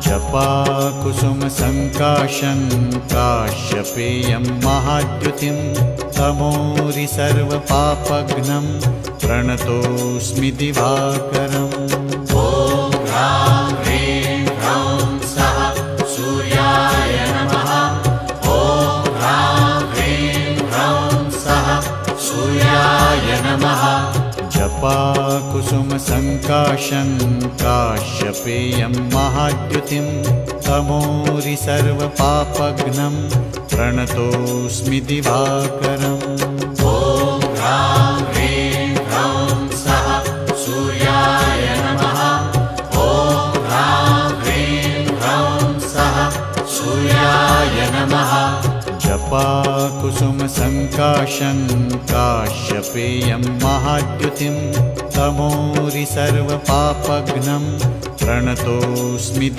जपाकुसुमसङ्काशं काश्यपेयं महाद्युतिं तमोरि सर्वपापघ्नं प्रणतोऽस्मि दिवाकरम्। ॐ ह्रां ह्रीं ह्रौं सः सूर्याय नमः। ॐ ह्रां ह्रीं ह्रौं सः सूर्याय नमः। जपाकुसुमसङ्काशं काश्यपेयं महाद्युतिं तमोरि सर्वपापघ्नं प्रणतोऽस्मि दिवाकरम्। ॐ ह्रां ह्रीं ह्रौं सः सूर्याय नमः। ॐ ह्रां ह्रीं ह्रौं सः सूर्याय नमः। जपाकुसुमसङ्काशं काश्यपेयं महाद्युतिं तमोरि सर्वपापघ्नं प्रणतोऽस्मि